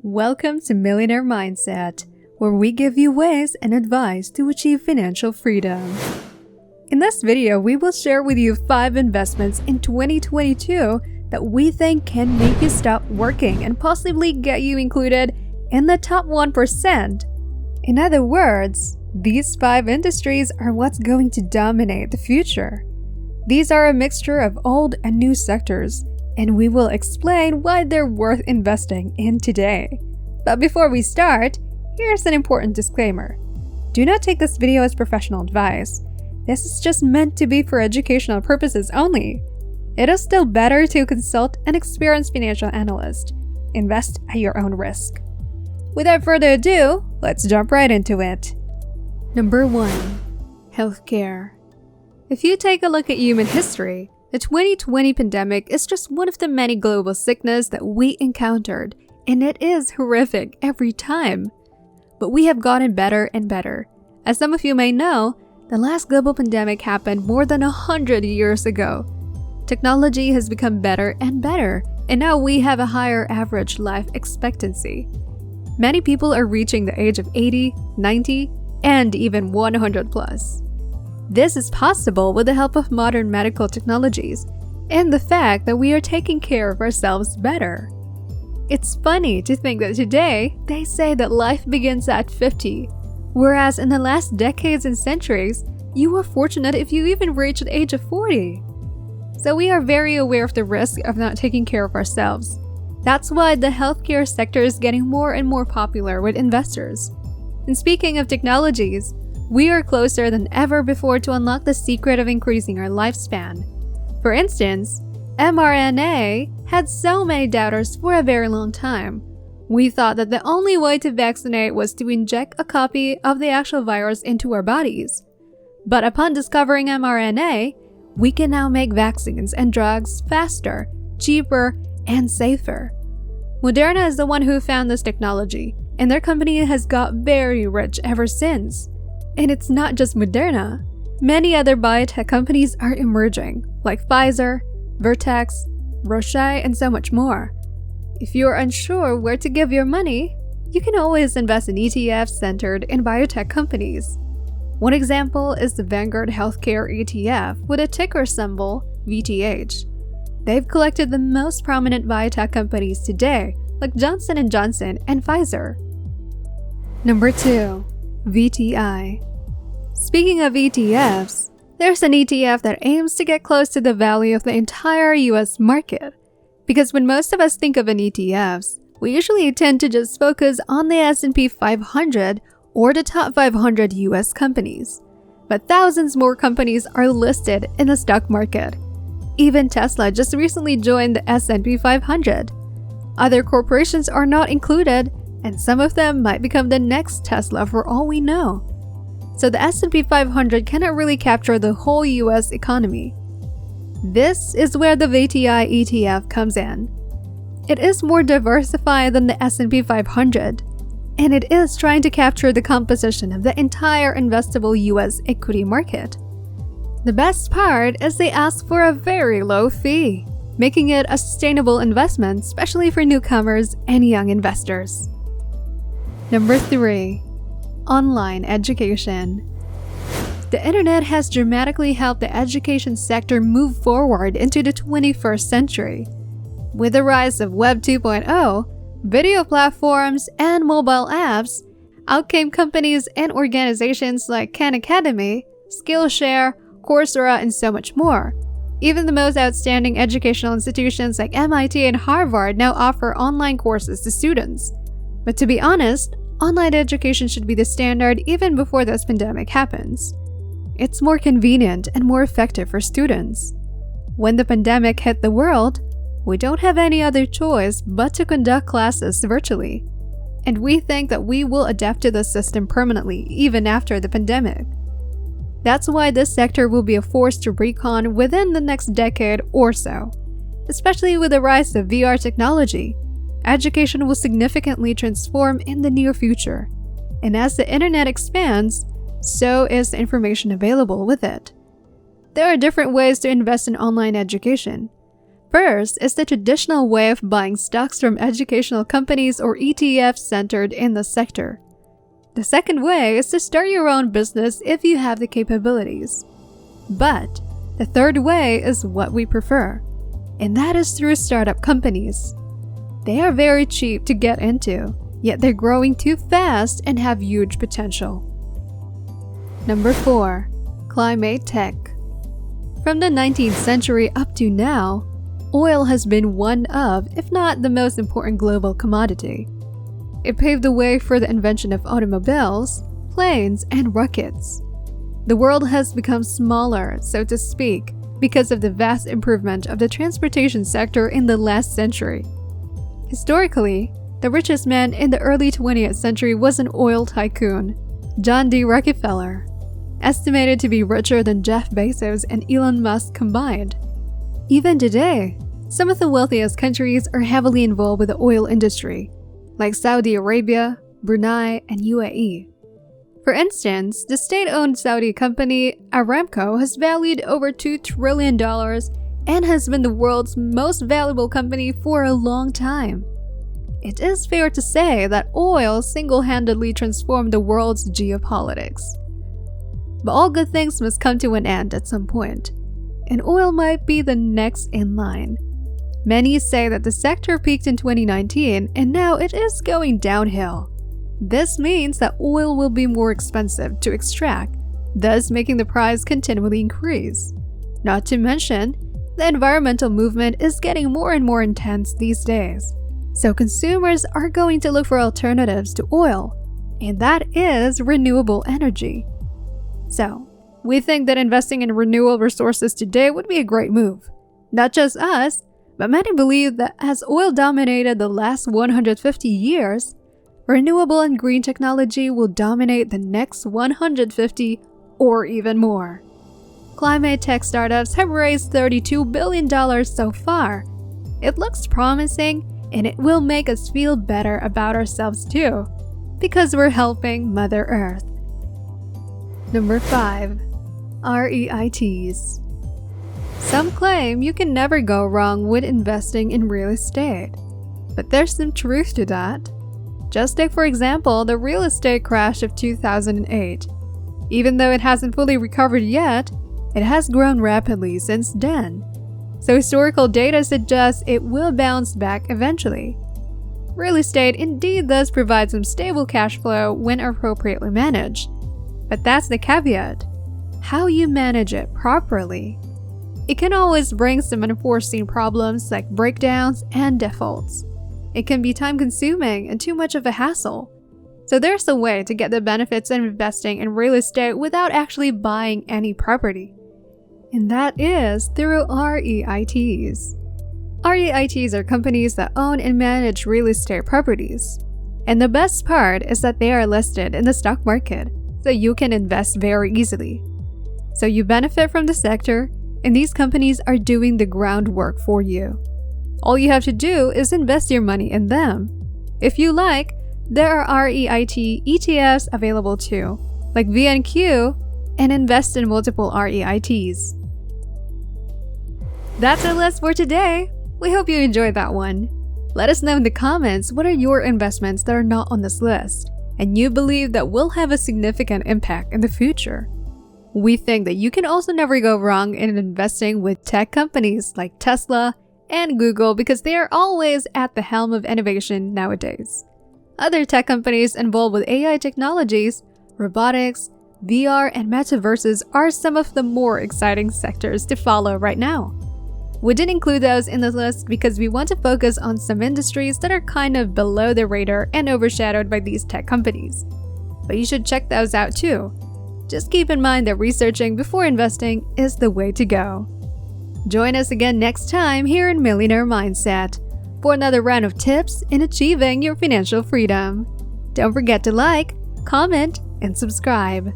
Welcome to Millionaire Mindset, where we give you ways and advice to achieve financial freedom. In this video, we will share with you 5 investments in 2022 that we think can make you stop working and possibly get you included in the top 1%. In other words, these 5 industries are what's going to dominate the future. These are a mixture of old and new sectors, and we will explain why they're worth investing in today. But before we start, here's an important disclaimer. Do not take this video as professional advice. This is just meant to be for educational purposes only. It is still better to consult an experienced financial analyst. Invest at your own risk. Without further ado, let's jump right into it. Number 1. Healthcare. If you take a look at human history, the 2020 pandemic is just one of the many global sicknesses that we encountered, and it is horrific every time. But we have gotten better and better. As some of you may know, the last global pandemic happened more than 100 years ago. Technology has become better and better, and now we have a higher average life expectancy. Many people are reaching the age of 80, 90, and even 100 plus. This is possible with the help of modern medical technologies and the fact that we are taking care of ourselves better. It's funny to think that today, they say that life begins at 50, whereas in the last decades and centuries, you were fortunate if you even reached the age of 40. So we are very aware of the risk of not taking care of ourselves. That's why the healthcare sector is getting more and more popular with investors. And speaking of technologies, we are closer than ever before to unlock the secret of increasing our lifespan. For instance, mRNA had so many doubters for a very long time. We thought that the only way to vaccinate was to inject a copy of the actual virus into our bodies. But upon discovering mRNA, we can now make vaccines and drugs faster, cheaper, and safer. Moderna is the one who found this technology, and their company has got very rich ever since. And it's not just Moderna. Many other biotech companies are emerging, like Pfizer, Vertex, Roche, and so much more. If you're unsure where to give your money, you can always invest in ETFs centered in biotech companies. One example is the Vanguard Healthcare ETF with a ticker symbol VTH. They've collected the most prominent biotech companies today, like Johnson & Johnson and Pfizer. Number 2. VTI. Speaking of ETFs, there's an ETF that aims to get close to the value of the entire US market. Because when most of us think of an ETFs, we usually tend to just focus on the S&P 500 or the top 500 US companies. But thousands more companies are listed in the stock market. Even Tesla just recently joined the S&P 500. Other corporations are not included, and some of them might become the next Tesla for all we know. So the S&P 500 cannot really capture the whole US economy. This is where the VTI ETF comes in. It is more diversified than the S&P 500, and it is trying to capture the composition of the entire investable US equity market. The best part is they ask for a very low fee, making it a sustainable investment, especially for newcomers and young investors. Number 3. Online education. The internet has dramatically helped the education sector move forward into the 21st century. With the rise of Web 2.0, video platforms, and mobile apps, out came companies and organizations like Khan Academy, Skillshare, Coursera, and so much more. Even the most outstanding educational institutions like MIT and Harvard now offer online courses to students. But to be honest, online education should be the standard even before this pandemic happens. It's more convenient and more effective for students. When the pandemic hit the world, we don't have any other choice but to conduct classes virtually. And we think that we will adapt to this system permanently even after the pandemic. That's why this sector will be a force to reckon within the next decade or so. Especially with the rise of VR technology, education will significantly transform in the near future. And as the internet expands, so is the information available with it. There are different ways to invest in online education. first is the traditional way of buying stocks from educational companies or ETFs centered in the sector. The second way is to start your own business if you have the capabilities. But the third way is what we prefer, and that is through startup companies. They are very cheap to get into, yet they're growing too fast and have huge potential. Number 4. Climate tech. From the 19th century up to now, oil has been one of, if not the most important global commodity. It paved the way for the invention of automobiles, planes, and rockets. The world has become smaller, so to speak, because of the vast improvement of the transportation sector in the last century. Historically, the richest man in the early 20th century was an oil tycoon, John D. Rockefeller, estimated to be richer than Jeff Bezos and Elon Musk combined. Even today, some of the wealthiest countries are heavily involved with the oil industry, like Saudi Arabia, Brunei, and UAE. For instance, the state-owned Saudi company Aramco has valued over $2 trillion and has been the world's most valuable company for a long time. It is fair to say that oil single-handedly transformed the world's geopolitics. But all good things must come to an end at some point, and oil might be the next in line. Many say that the sector peaked in 2019 and now it is going downhill. This means that oil will be more expensive to extract, thus making the price continually increase. Not to mention, the environmental movement is getting more and more intense these days, so consumers are going to look for alternatives to oil, and that is renewable energy. So, we think that investing in renewable resources today would be a great move. Not just us, but many believe that as oil dominated the last 150 years, renewable and green technology will dominate the next 150 or even more. Climate tech startups have raised $32 billion so far. It looks promising, and it will make us feel better about ourselves too, because we're helping Mother Earth. Number 5. REITs. Some claim you can never go wrong with investing in real estate, but there's some truth to that. Just take for example the real estate crash of 2008. Even though it hasn't fully recovered yet, it has grown rapidly since then. So historical data suggests it will bounce back eventually. Real estate indeed does provide some stable cash flow when appropriately managed. But that's the caveat: how you manage it properly. It can always bring some unforeseen problems like breakdowns and defaults. It can be time-consuming and too much of a hassle. So there's a way to get the benefits of investing in real estate without actually buying any property. And that is through REITs. REITs are companies that own and manage real estate properties. And the best part is that they are listed in the stock market, so you can invest very easily. So you benefit from the sector, and these companies are doing the groundwork for you. All you have to do is invest your money in them. If you like, there are REIT ETFs available too, like VNQ, and invest in multiple REITs. That's our list for today. We hope you enjoyed that one. Let us know in the comments what are your investments that are not on this list and you believe that will have a significant impact in the future. We think that you can also never go wrong in investing with tech companies like Tesla and Google because they are always at the helm of innovation nowadays. Other tech companies involved with AI technologies, robotics, VR, and metaverses are some of the more exciting sectors to follow right now. We didn't include those in the list because we want to focus on some industries that are kind of below the radar and overshadowed by these tech companies. But you should check those out too. Just keep in mind that researching before investing is the way to go. Join us again next time here in Millionaire Mindset for another round of tips in achieving your financial freedom. Don't forget to like, comment, and subscribe.